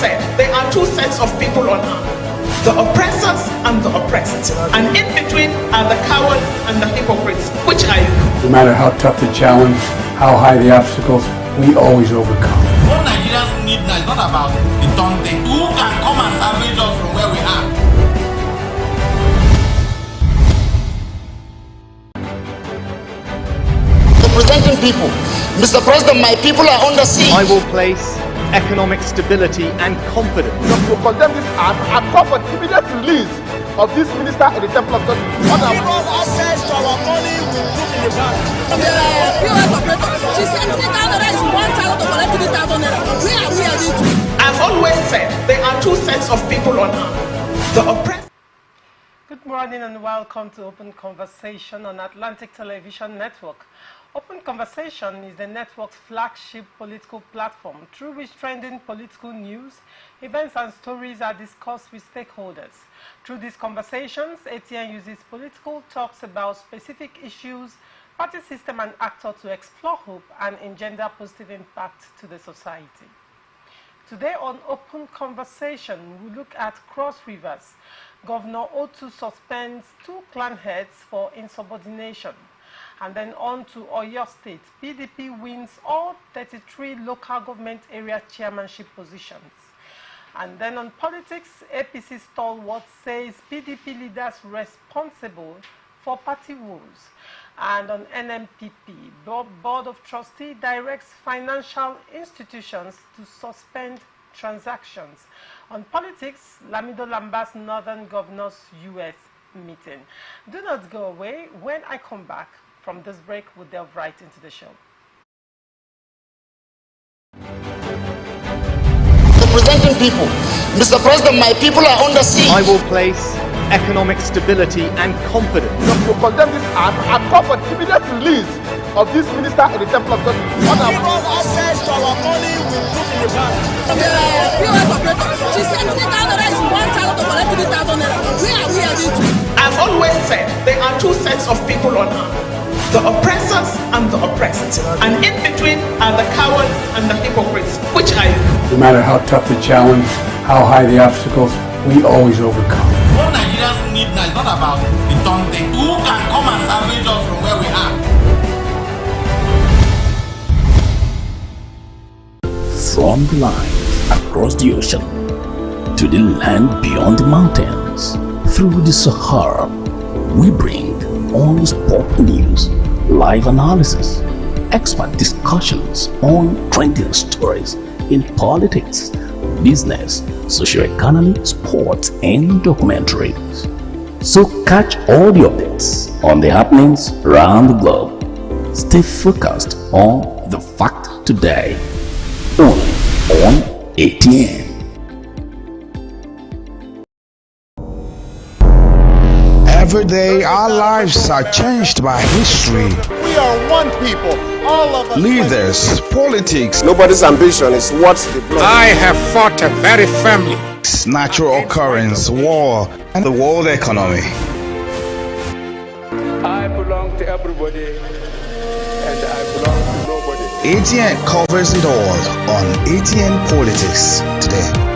said there are two sets of people on earth, the oppressors and the oppressed. And in between are the cowards and the hypocrites. Which are you? No matter how tough the challenge, how high the obstacles, we always overcome. What Nigerians need now is not about the daunting. Who can come and salvage us from where we are? Representing people. Mr. President, my people are under siege. I will place economic stability and confidence. To condemn this act and call for immediate release of this minister in the Temple of Justice. Give us access to our money we put in the bank. The POS operator, she said 50,000 is 1,000 to collect 3,000 naira. Where are we heading to? I've always said there are two sets of people on earth, the oppressed. Good morning and welcome to Open Conversation on Atlantic Television Network. Open Conversation is the network's flagship political platform through which trending political news, events and stories are discussed with stakeholders. Through these conversations, ATN uses political talks about specific issues, party system and actor to explore hope and engender positive impact to the society. Today on Open Conversation, we look at Cross Rivers. Governor Otu suspends 2 clan heads for insubordination. And then on to Oyo State, PDP wins all 33 local government area chairmanship positions. And then on politics, APC stalwart says PDP leaders responsible for party woes. And on NMPP, Board of Trustee directs financial institutions to suspend transactions. On politics, Lamido Lamba's Northern Governors U.S. meeting. Do not go away. When I come back from this break, we'll delve right into the show. Representing people. Mr. President, my people are under siege. I will place economic stability and confidence. To condemn this act and call for immediate release of this minister in the Temple of Justice. Give us access to our money we put in the bank. The POS operator, she said 50,000 is 1,000 to collect 3,000 naira. Where are we heading to? I've always said there are two sets of people on earth, the oppressors and the oppressed. And in between are the cowards and the hypocrites. Which are you? No matter how tough the challenge, how high the obstacles, we always overcome. What Nigerians need now is not about the daunting. Who can come and salvage us from where we are? From the line across the ocean to the land beyond the mountains, through the Sahara, we bring on-the-spot news, live analysis, expert discussions on trending stories in politics, business, socio-economy, sports, and documentaries. So catch all the updates on the happenings around the globe. Stay focused on the fact today, only on ATN. Every day our lives are changed by history. We are one people, all of us. Leaders, politics. Nobody's ambition is what the blood. I have fought a very firmly. Natural occurrence, war, and the world economy. I belong to everybody, and I belong to nobody. ATN covers it all on ATN Politics today.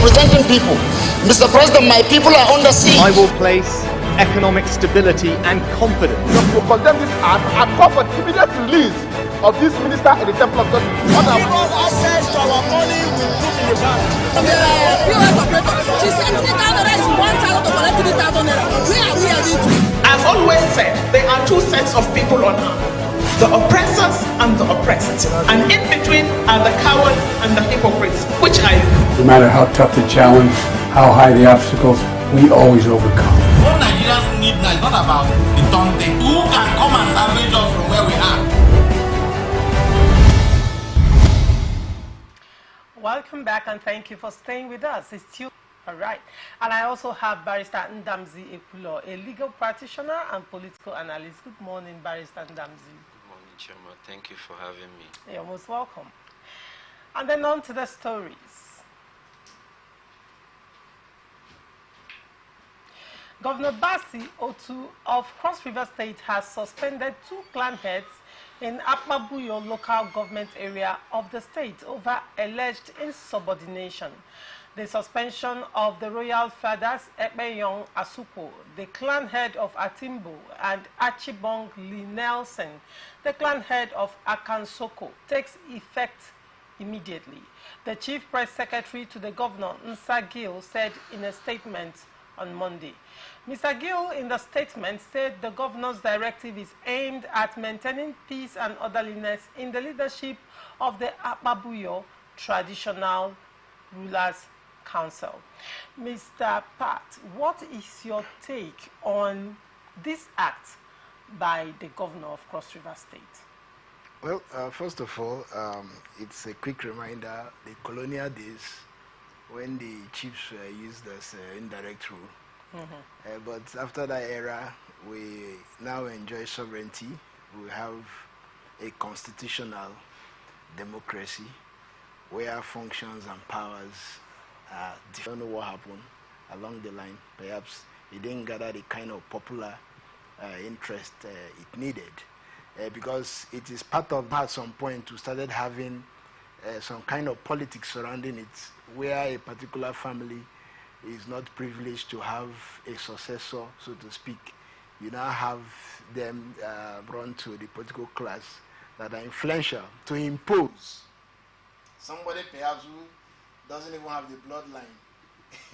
Representing people. Mr. President, my people are under siege. I will place economic stability and confidence. To condemn this act and call for immediate release of this minister in the Temple of Justice. Give us access to our money we put in the bank. The POS operator, she said 50,000 is 1,000 to collect 3,000 naira. Where are we heading to? I've always said there are two sets of people on earth, the oppressors and the oppressed. And in between are the cowards and the hypocrites. Which are you? No matter how tough the challenge, how high the obstacles, we always overcome. What Nigerians need now is not about the daunting. Who can come and salvage us from where we are? Welcome back and thank you for staying with us. It's All right. And I also have Barrister Ndamzi Ekulo, a legal practitioner and political analyst. Good morning, Barrister Ndamzi. Good morning, Chairman. Thank you for having me. You're most welcome. And then on to the stories. Governor Basi Otu of Cross River State has suspended 2 clan heads in Akpabuyo local government area of the state over alleged insubordination. The suspension of the royal fathers Ekpeyong Asuko, the clan head of Atimbo, and Achibong Lee Nelson, the clan head of Akansoko, takes effect immediately. The chief press secretary to the governor, Nsa Gill, said in a statement on Monday. Mr. Gill, in the statement, said the governor's directive is aimed at maintaining peace and orderliness in the leadership of the Akpabuyo Traditional Rulers Council. Mr. Pat, what is your take on this act by the governor of Cross River State? Well, first of all, it's a quick reminder, the colonial days when the chiefs used as indirect rule. But after that era, we now enjoy sovereignty. We have a constitutional democracy where functions and powers are different. I don't know what happened along the line. Perhaps it didn't gather the kind of popular interest it needed. Because it is part of, at some point, we started having some kind of politics surrounding it, where a particular family is not privileged to have a successor, so to speak. You now have them run to the political class that are influential to impose somebody perhaps who doesn't even have the bloodline,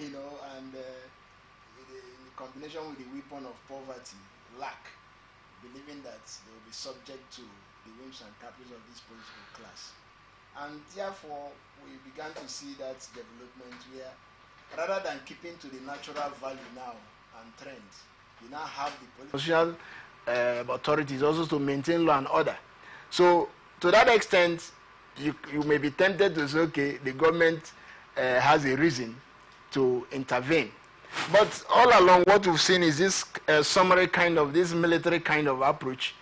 you know, and in combination with the weapon of poverty, lack, believing that they will be subject to the whims and caprices of this political class. And therefore, we began to see that development where, rather than keeping to the natural value now and trend, you now have the social authorities also to maintain law and order. So, to that extent, you may be tempted to say, okay, the government has a reason to intervene. But all along, what we've seen is this summary kind of, this military kind of approach.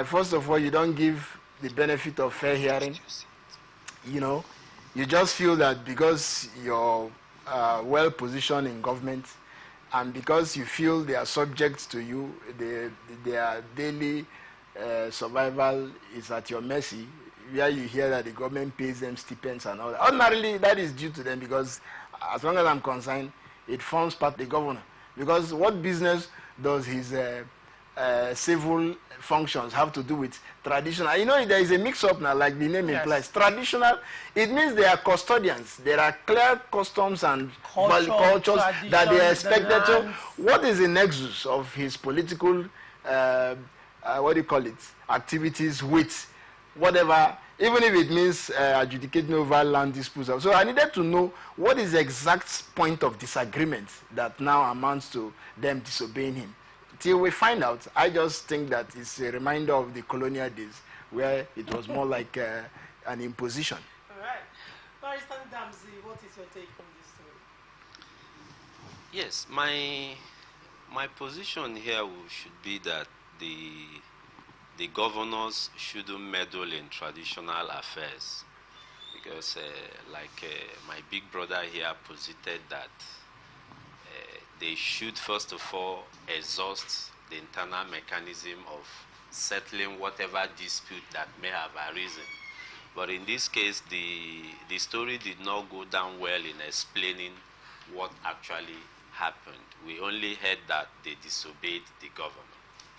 First of all, you don't give the benefit of fair hearing. You know, you just feel that because you're well positioned in government and because you feel they are subject to you, their daily survival is at your mercy, where you hear that the government pays them stipends and all that. Ordinarily, that is due to them because, as long as I'm concerned, it forms part of the governor. Because what business does his civil functions have to do with traditional? You know, there is a mix-up now, like the name implies. Traditional, it means they are custodians. There are clear customs and cultures that they are expected to. What is the nexus of his political, what do you call it, activities with whatever, even if it means adjudicating over land disputes? So I needed to know what is the exact point of disagreement that now amounts to them disobeying him. Till we find out, I just think that it's a reminder of the colonial days where it was more like an imposition. All right. Barrister Ndamzi, what is your take on this story? Yes, my position here should be that the governors shouldn't meddle in traditional affairs because, my big brother here posited that they should first of all exhaust the internal mechanism of settling whatever dispute that may have arisen. But in this case, the story did not go down well in explaining what actually happened. We only heard that they disobeyed the governor.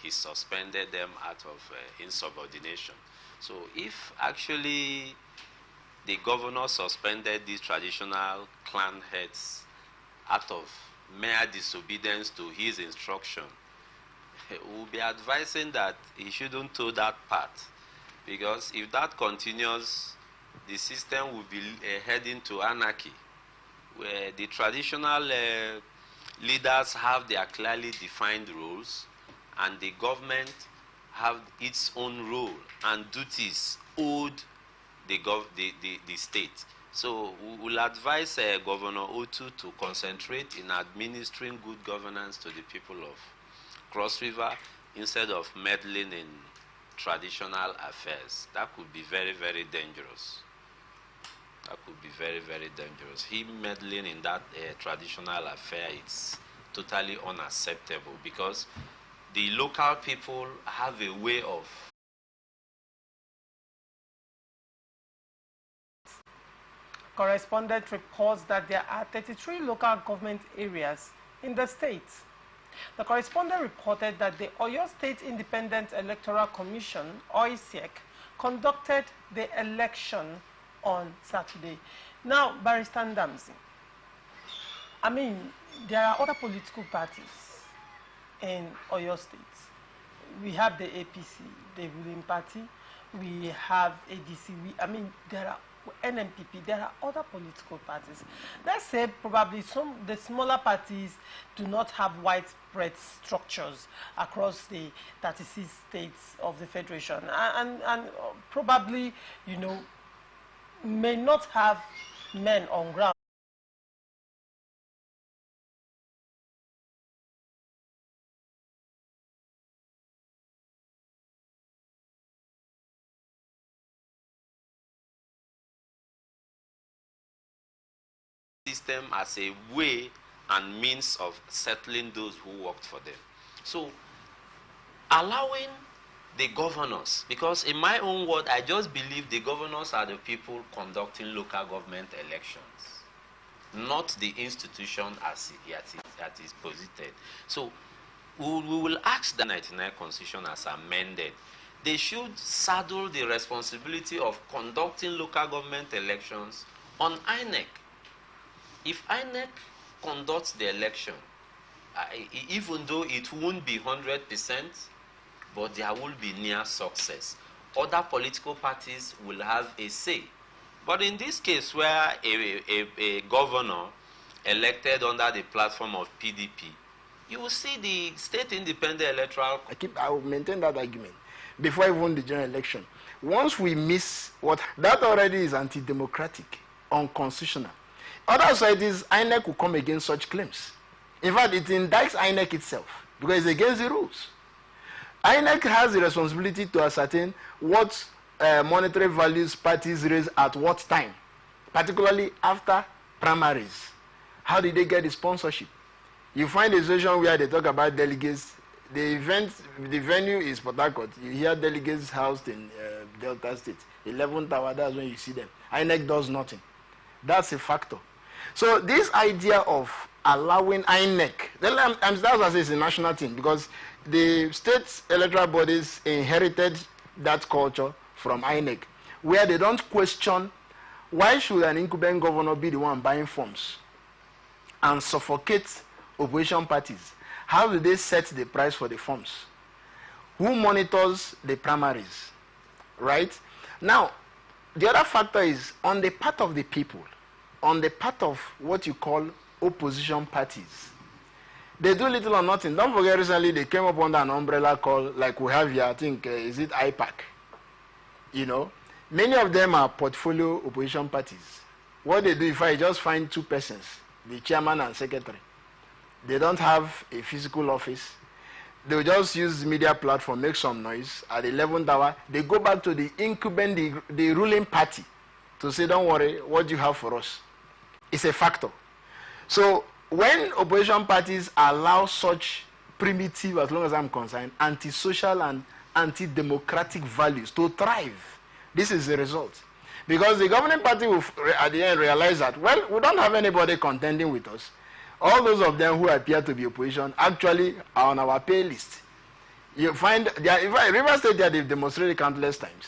He suspended them out of insubordination. So if actually the governor suspended these traditional clan heads out of mere disobedience to his instruction, we'll be advising that he shouldn't toe that path, because if that continues, the system will be heading to anarchy, where the traditional leaders have their clearly defined roles, and the government have its own role and duties owed the state. So we will advise Governor Otu to concentrate in administering good governance to the people of Cross River instead of meddling in traditional affairs. That could be very, very dangerous. That could be very, very dangerous. Him meddling in that traditional affair, it's totally unacceptable because the local people have a way of Correspondent reports that there are 33 local government areas in the state. The correspondent reported that the Oyo State Independent Electoral Commission, OISEC, conducted the election on Saturday. Now, Barrister Ndamzi, I mean, there are other political parties in Oyo State. We have the APC, the ruling party. We have ADC. There are NMPP. There are other political parties. Let's say probably the smaller parties do not have widespread structures across the 36 states of the Federation, and probably, you know, may not have men on ground. System as a way and means of settling those who worked for them. So allowing the governors, because in my own word, I just believe the governors are the people conducting local government elections, not the institution as it is posited. So we will ask the 99 Constitution as amended. They should saddle the responsibility of conducting local government elections on INEC. If INEC conducts the election, even though it won't be 100%, but there will be near success, other political parties will have a say. But in this case, where a governor elected under the platform of PDP, you will see the State Independent Electoral... I will maintain that argument before even the general election. Once we miss that already is anti-democratic, unconstitutional. Other societies, INEC will come against such claims. In fact, it indicts INEC itself because it's against the rules. INEC has the responsibility to ascertain what monetary values parties raise at what time, particularly after primaries. How did they get the sponsorship? You find a situation where they talk about delegates. The venue is Port Harcourt. You hear delegates housed in Delta State. 11th hour, that's when you see them. INEC does nothing. That's a factor. So this idea of allowing INEC, that's what I say it's a national thing, because the state electoral bodies inherited that culture from INEC, where they don't question why should an incumbent governor be the one buying forms and suffocate opposition parties. How do they set the price for the forms? Who monitors the primaries, right? Now, the other factor is on the part of the people, on the part of what you call opposition parties. They do little or nothing. Don't forget, recently they came up under an umbrella called, like we have here, I think, is it IPAC? You know, many of them are portfolio opposition parties. What they do, if I just find two persons, the chairman and secretary, they don't have a physical office. They'll just use the media platform, make some noise. At the 11th hour, they go back to the incumbent, the ruling party, to say, don't worry, what do you have for us? It's a factor. So when opposition parties allow such primitive, as long as I'm concerned, antisocial and anti-democratic values to thrive, this is the result. Because the governing party will, at the end, realize that, well, we don't have anybody contending with us. All those of them who appear to be opposition actually are on our pay list. You find, in River State, they've demonstrated countless times.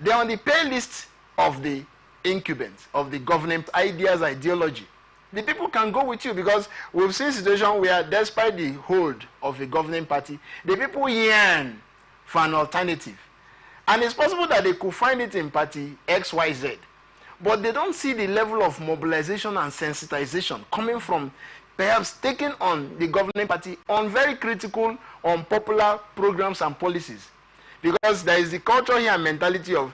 They're on the pay list of the incumbents, of the governing ideas, ideology. The people can go with you, because we've seen a situation where, despite the hold of a governing party, the people yearn for an alternative. And it's possible that they could find it in party XYZ. But they don't see the level of mobilization and sensitization coming from perhaps taking on the governing party on very critical, unpopular programs and policies. Because there is the culture here and mentality of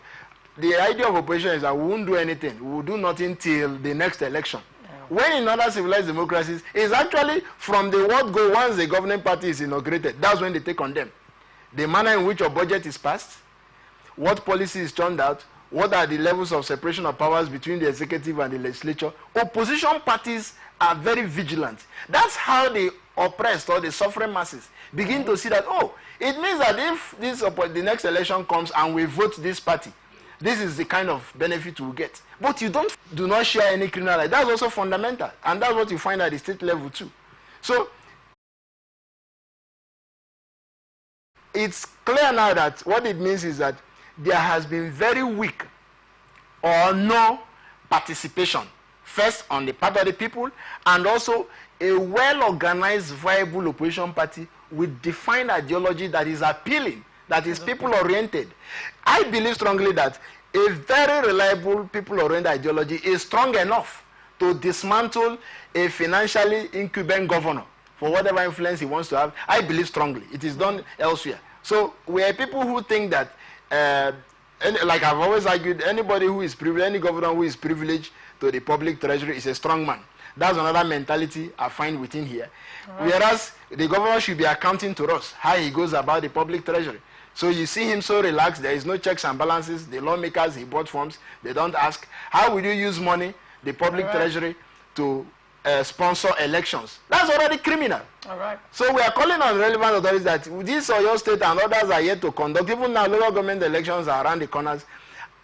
the idea of opposition is that we won't do anything. We will do nothing till the next election. When in other civilized democracies, it's actually from the word go once the governing party is inaugurated. That's when they take on them. The manner in which your budget is passed, what policy is turned out, what are the levels of separation of powers between the executive and the legislature. Opposition parties are very vigilant. That's how the oppressed or the suffering masses begin to see that, oh, it means that if the next election comes and we vote this party, this is the kind of benefit we'll get. But you do not share any criminal life. That's also fundamental. And that's what you find at the state level too. So it's clear now that what it means is that there has been very weak or no participation, first on the part of the people, and also a well-organized, viable opposition party with defined ideology that is appealing, that is people-oriented. I believe strongly that a very reliable people-oriented ideology is strong enough to dismantle a financially incumbent governor for whatever influence he wants to have. I believe strongly. It is done elsewhere. So we are people who think that, like I've always argued, anybody who is privileged, any governor who is privileged to the public treasury is a strong man. That's another mentality I find within here. Right. Whereas the governor should be accounting to us how he goes about the public treasury. So you see him so relaxed, there is no checks and balances. The lawmakers, he bought forms, they don't ask, how will you use money, the public treasury, to sponsor elections? That's already criminal. All right. So we are calling on relevant authorities that this or your state and others are yet to conduct. Even now, local government elections are around the corners.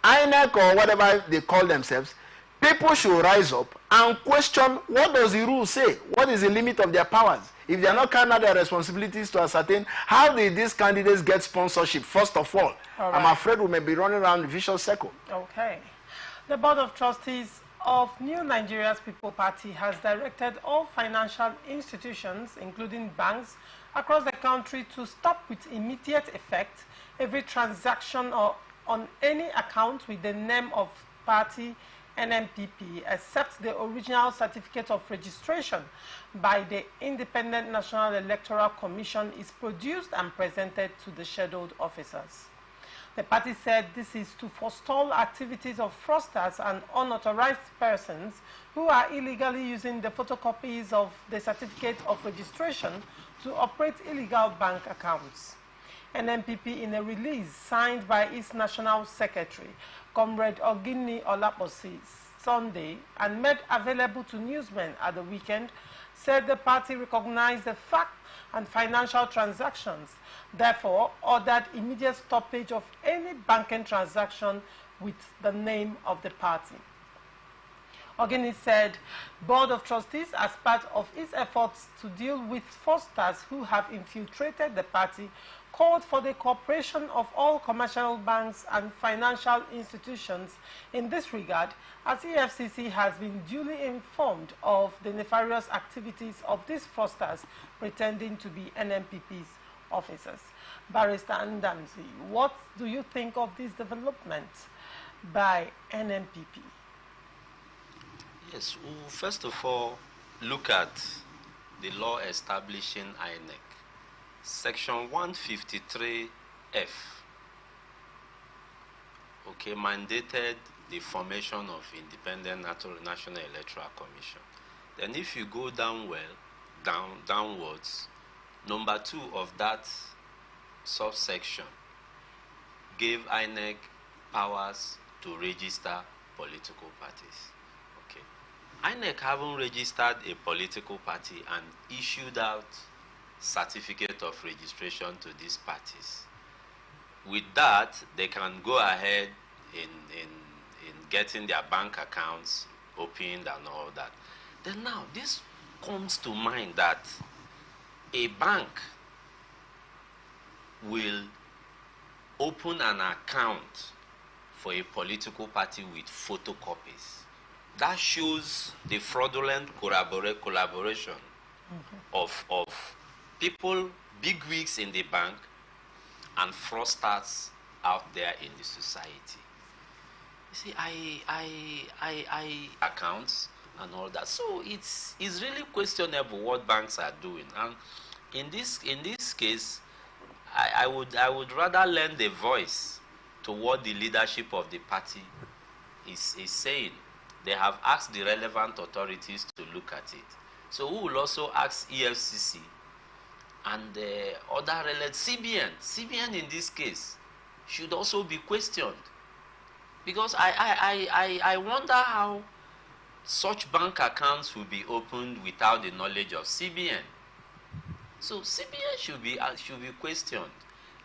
INEC or whatever they call themselves, people should rise up and question, what does the rule say? What is the limit of their powers? If they are not carrying out their responsibilities to ascertain, how did these candidates get sponsorship, first of all? Right. I'm afraid we may be running around the vicious circle. Okay. The Board of Trustees of New Nigeria's People Party has directed all financial institutions, including banks, across the country to stop with immediate effect every transaction or on any account with the name of party NNPP, except the original certificate of registration by the Independent National Electoral Commission is produced and presented to the scheduled officers. The party said this is to forestall activities of fraudsters and unauthorized persons who are illegally using the photocopies of the certificate of registration to operate illegal bank accounts. NNPP, in a release signed by its National Secretary, Comrade Ogini Olaposi, Sunday, and made available to newsmen at the weekend, said the party recognized the fact and financial transactions, therefore ordered immediate stoppage of any banking transaction with the name of the party. Ogini said, Board of Trustees, as part of its efforts to deal with fraudsters who have infiltrated the party, called for the cooperation of all commercial banks and financial institutions in this regard, as EFCC has been duly informed of the nefarious activities of these fraudsters pretending to be NNPP's officers. Barrister Ndamzi, what do you think of this development by NNPP? Yes, we'll first of all look at the law establishing INEC. Section 153F, okay, mandated the formation of Independent National Electoral Commission. Then if you go downwards, number 2 of that subsection gave INEC powers to register political parties. Okay, INEC haven't registered a political party and issued out certificate of registration to these parties. With that, they can go ahead in getting their bank accounts opened and all that. Then now, this comes to mind that a bank will open an account for a political party with photocopies. That shows the fraudulent collaboration of people, bigwigs in the bank, and fraudsters out there in the society. You see, I accounts and all that. So it's really questionable what banks are doing. And in this case, I would rather lend a voice to what the leadership of the party is saying. They have asked the relevant authorities to look at it. So we will also ask EFCC and other relevant CBN in this case should also be questioned, because I wonder how such bank accounts will be opened without the knowledge of CBN. So CBN should be questioned.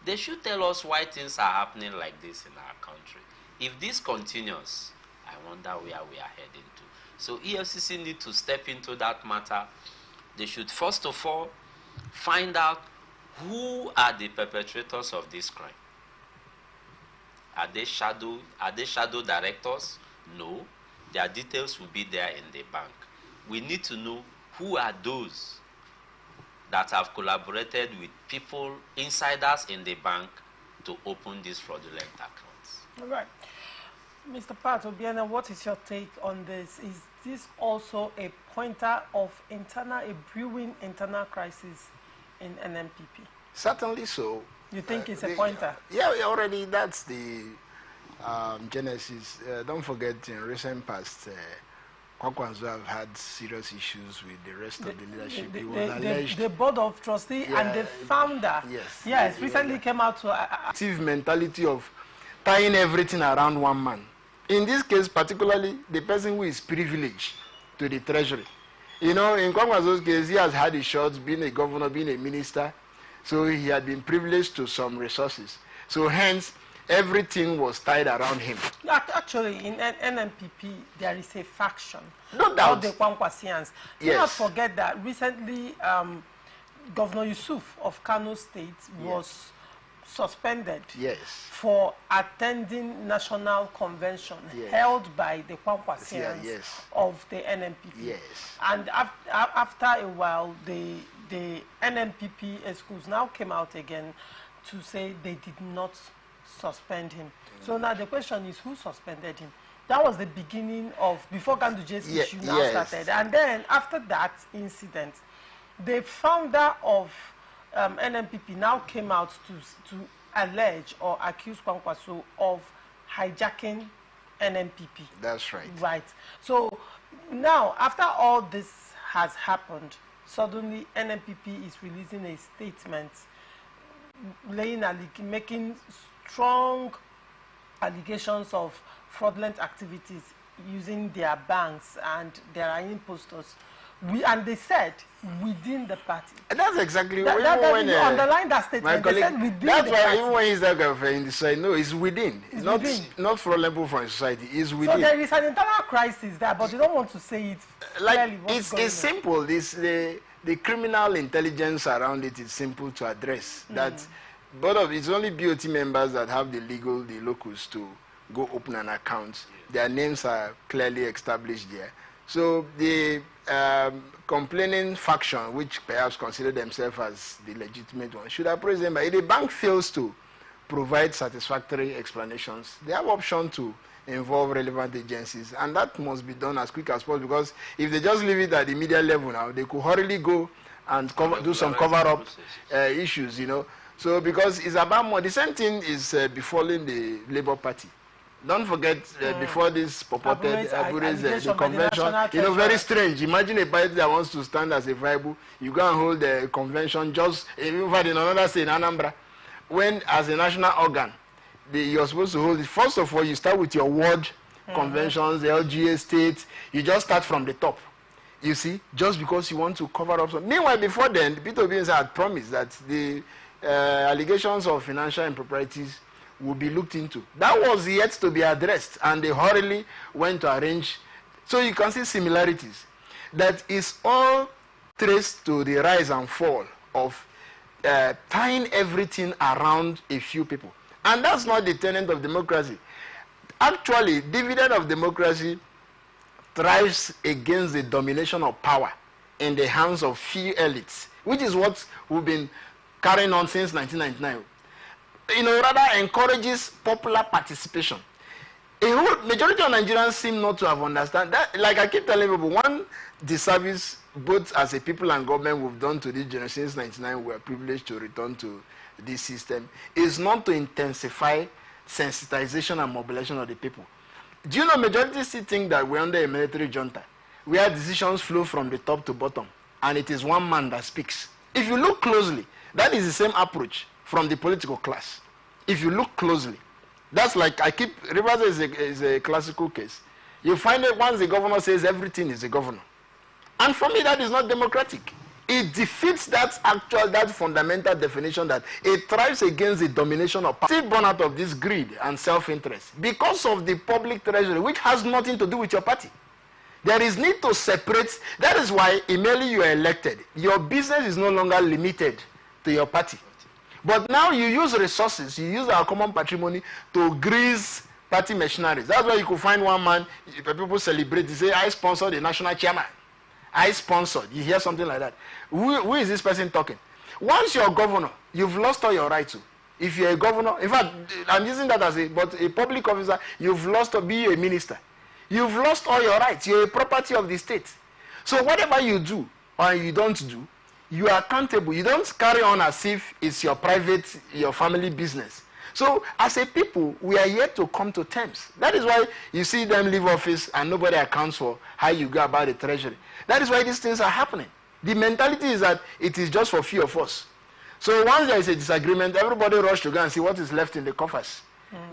They should tell us why things are happening like this in our country. If this continues, I wonder where we are heading to. So EFCC need to step into that matter. They should first of all find out who are the perpetrators of this crime. Are they shadow directors? No. Their details will be there in the bank. We need to know who are those that have collaborated with people, insiders in the bank, to open these fraudulent accounts. All right. Mr. Pat Obiena, what is your take on this? Is this also a pointer of a brewing internal crisis in NNPP? Certainly so. You think it's a pointer? Yeah, already that's the genesis. Don't forget, in recent past, Kwakwanzo have had serious issues with the rest of the leadership. The board of trustees and the founder. Yes, recently came out to active mentality of tying everything around one man. In this case, particularly the person who is privileged to the treasury. You know, in Kwakwanzo's case, he has had his shots, being a governor, being a minister, so he had been privileged to some resources. So hence, everything was tied around him. Actually, in NNPP, there is a faction. No doubt. The Kwankwasians. Do not forget that recently, Governor Yusuf of Kano State was suspended for attending national convention held by the Kwankwasians of the NNPP. And after a while, the NNPP schools now came out again to say they did not suspend him. So now the question is, who suspended him? That was the beginning of, before Ganduje's issue now started. And then after that incident, the founder of NNPP now came out to allege or accuse Kwankwaso of hijacking NNPP. That's right. Right. So now, after all this has happened, suddenly NNPP is releasing a statement making strong allegations of fraudulent activities using their banks, and there are imposters. And they said within the party. And that's exactly when underline that statement. Colleague, they said within that's the why party. even when he's that guy in the society, no, it's within. It's not within. Not fraudulent from society. It's within. So there is an internal crisis there, but you don't want to say it clearly. It's simple. The criminal intelligence around it is simple to address. That it's only BOT members that have the locus to go open an account. Their names are clearly established there. So the complaining faction, which perhaps consider themselves as the legitimate one, should appraise them. But if the bank fails to provide satisfactory explanations, they have option to involve relevant agencies, and that must be done as quick as possible, because if they just leave it at the media level now, they could hurriedly go and do some cover-up issues, you know. So because it's about more, the same thing is befalling the Labour Party. Don't forget, before this purported the convention, you know, very strange. Imagine a party that wants to stand as a viable, you go and hold the convention just, even in another state, in Anambra, when as a national organ, you're supposed to hold it. First of all, you start with your ward conventions, the LGA states, you just start from the top. You see, just because you want to cover up some. Meanwhile, before then, Peter Obi had promised that the allegations of financial improprieties will be looked into. That was yet to be addressed, and they hurriedly went to arrange. So you can see similarities. That is all traced to the rise and fall of tying everything around a few people. And that's not the tenet of democracy. Actually, dividend of democracy thrives against the domination of power in the hands of few elites, which is what we've been carrying on since 1999. You know, rather encourages popular participation. A whole majority of Nigerians seem not to have understood that. Like I keep telling people, one disservice both as a people and government we've done to this generation since 1999, we are privileged to return to this system, is not to intensify sensitization and mobilization of the people. Do you know majority still think that we're under a military junta, where decisions flow from the top to bottom, and it is one man that speaks? If you look closely, that is the same approach from the political class. If you look closely, that's like Rivers is a classical case. You find that once the governor says everything is the governor. And for me, that is not democratic. It defeats that fundamental definition that it thrives against the domination of power. Still born out of this greed and self-interest because of the public treasury, which has nothing to do with your party. There is need to separate. That is why immediately you are elected, your business is no longer limited to your party. But now you use resources, you use our common patrimony to grease party machineries. That's why you could find one man, people celebrate, they say, I sponsored the national chairman. I sponsored. You hear something like that. Who is this person talking? Once you're a governor, you've lost all your rights. If you're a governor, in fact, I'm using that as a public officer, you've lost to be a minister. You've lost all your rights. You're a property of the state. So whatever you do or you don't do, you are accountable. You don't carry on as if it's your private, your family business. So as a people, we are yet to come to terms. That is why you see them leave office and nobody accounts for how you go about the treasury. That is why these things are happening. The mentality is that it is just for few of us. So once there is a disagreement, everybody rush to go and see what is left in the coffers.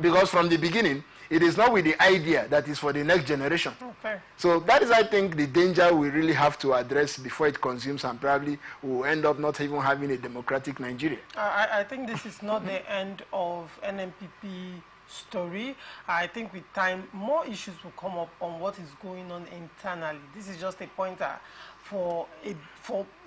Because from the beginning, it is not with the idea that is for the next generation. Okay. So that is, I think, the danger we really have to address before it consumes and probably will end up not even having a democratic Nigeria. I think this is not the end of NNPP story. I think with time, more issues will come up on what is going on internally. This is just a pointer for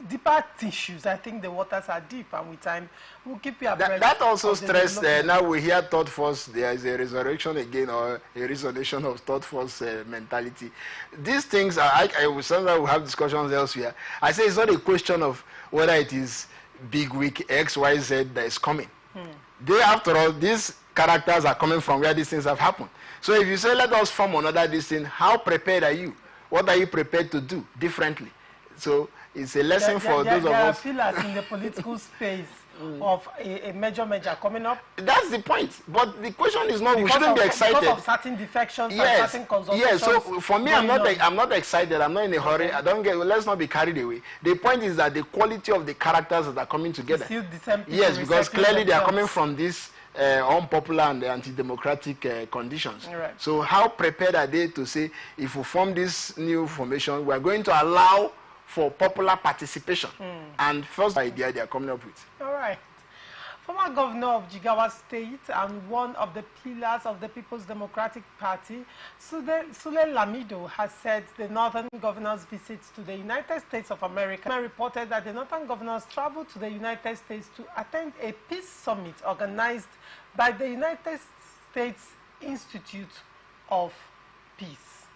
deeper tissues. I think the waters are deep, and with time, we'll keep you abreast. That also stressed, now we hear thought force, there is a resurrection again, or a resurrection of thought force mentality. These things, I will sometimes we'll have discussions elsewhere. I say it's not a question of whether it is big week X, Y, Z that is coming. They, after all, these characters are coming from where these things have happened. So if you say, let us form another this thing, how prepared are you? What are you prepared to do differently? So it's a lesson for those of us. There are pillars in the political space of a major coming up. That's the point. But the question is not, we shouldn't be excited. Because of certain defections and certain consultations. Yes, so for me, I'm not excited. I'm not in a hurry. Okay. Let's not be carried away. The point is that the quality of the characters that are coming together. Still the same people, yes, because clearly they are coming from this unpopular and anti-democratic conditions. Right. So how prepared are they to say, if we form this new formation, we are going to allow for popular participation? And first idea they are coming up with. All right. Former governor of Jigawa State and one of the pillars of the People's Democratic Party, Sule Lamido, has said the northern governor's visits to the United States of America reported that the northern governors traveled to the United States to attend a peace summit organized by the United States Institute of Peace.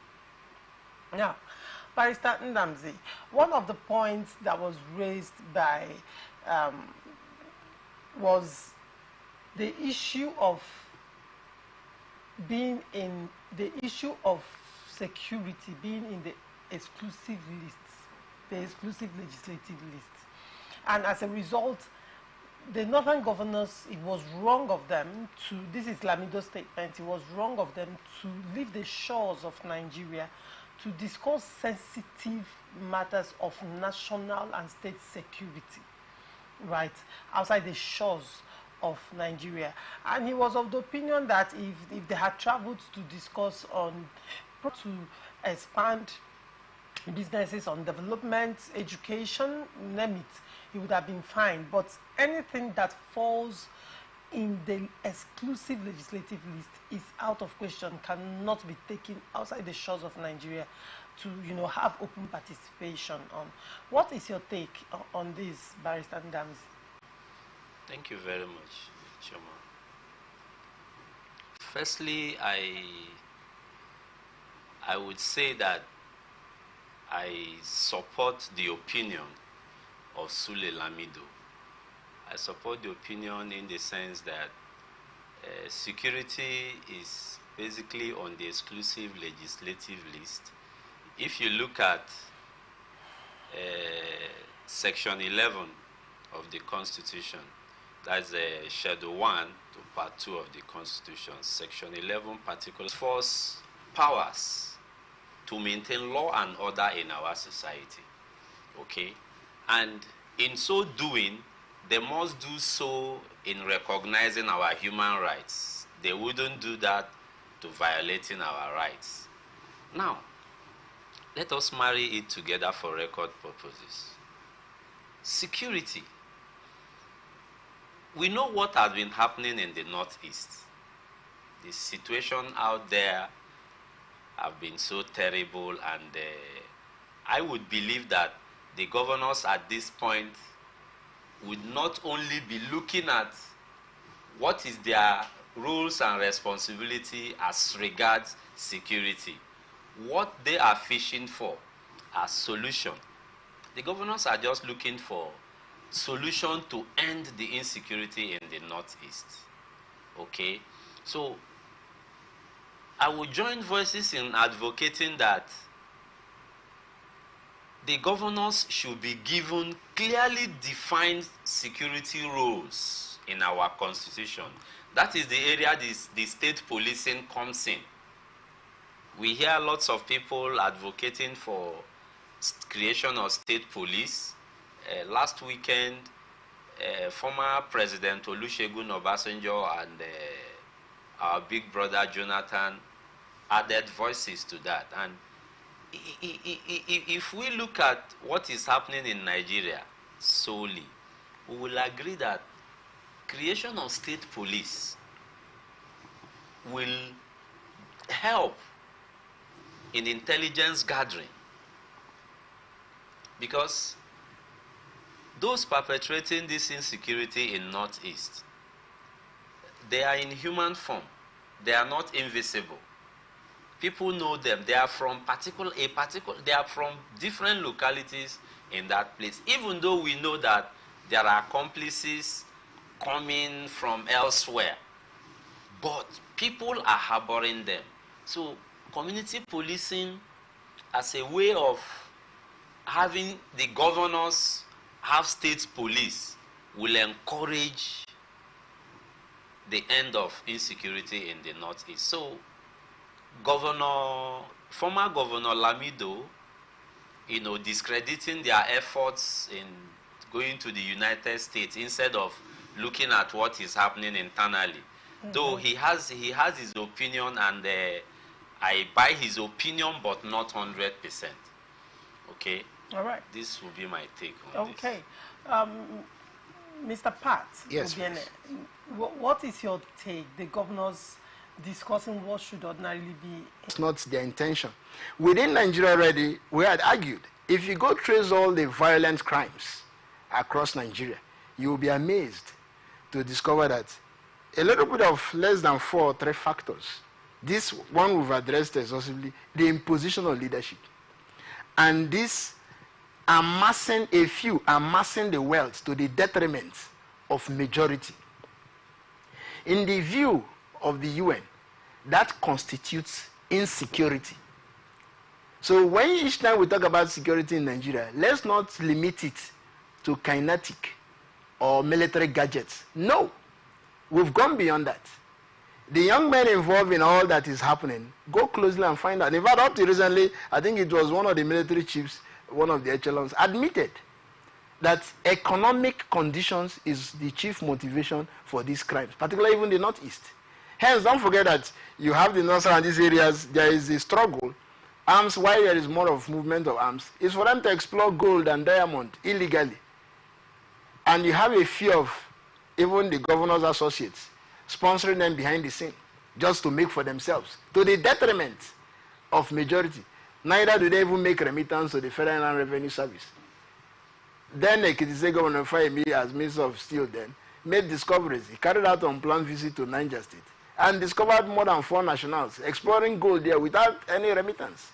Now, Barrister Ndamzi, one of the points that was raised by was the issue of being in the issue of security, being in the exclusive lists, the exclusive legislative lists. And as a result, the northern governors, it was wrong of them to, this is Lamido's statement, it was wrong of them to leave the shores of Nigeria to discuss sensitive matters of national and state security, right, outside the shores of Nigeria. And he was of the opinion that if they had traveled to discuss on, to expand businesses on development, education, name it, it would have been fine. But anything that falls in the exclusive legislative list is out of question, cannot be taken outside the shores of Nigeria to, have open participation on. What is your take on this, Barrister Ndamzi? Thank you very much, Chairman. Firstly, I would say that I support the opinion of Sule Lamido. I support the opinion in the sense that security is basically on the exclusive legislative list. If you look at Section 11 of the Constitution, That's Schedule 1 to Part 2 of the Constitution, Section 11 particularly force powers to maintain law and order in our society. Okay? And in so doing, they must do so in recognizing our human rights. They wouldn't do that to violating our rights. Now, let us marry it together for record purposes. Security. We know what has been happening in the Northeast. The situation out there have been so terrible, and I would believe that the governors at this point would not only be looking at what is their roles and responsibility as regards security. What they are fishing for are solutions. The governors are just looking for solution to end the insecurity in the Northeast. Okay? So, I will join voices in advocating that the governors should be given clearly defined security roles in our constitution. That is the area the state policing comes in. We hear lots of people advocating for creation of state police. Last weekend, former President Olusegun Obasanjo and our big brother Jonathan added voices to that. And if we look at what is happening in Nigeria solely, we will agree that creation of state police will help in intelligence gathering, because those perpetrating this insecurity in Northeast, they are in human form. They are not invisible. People know them. They are from they are from different localities in that place. Even though we know that there are accomplices coming from elsewhere, but people are harboring them. So community policing as a way of having the governors have state police will encourage the end of insecurity in the Northeast. So former Governor Lamido, discrediting their efforts in going to the United States instead of looking at what is happening internally. Mm-hmm. Though he has his opinion, and I buy his opinion, but not 100%. Okay? All right. This will be my take on this. Okay. Mr. Pat, yes, what is your take? The governors discussing what should ordinarily be. It's not their intention. Within Nigeria already, we had argued, if you go trace all the violent crimes across Nigeria, you will be amazed to discover that a little bit of less than 4 or 3 factors. This one we've addressed exhaustively, the imposition of leadership. And this amassing the wealth to the detriment of majority. In the view of the UN, that constitutes insecurity. So when each time we talk about security in Nigeria, let's not limit it to kinetic or military gadgets. No, we've gone beyond that. The young men involved in all that is happening, go closely and find out. In fact, up to recently, I think it was one of the military chiefs, one of the echelons, admitted that economic conditions is the chief motivation for these crimes, particularly even the Northeast. Hence, don't forget that you have the North and these areas, there is a struggle. Arms, why there is more of movement of arms, is for them to explore gold and diamond illegally. And you have a fear of even the governor's associates sponsoring them behind the scene just to make for themselves, to the detriment of majority. Neither do they even make remittance to the Federal Inland Revenue Service. Then the Ekiti Governor Fayemi, as Minister of Steel then, made discoveries. He carried out an unplanned visit to Niger State and discovered more than 4 nationals exploring gold there without any remittance.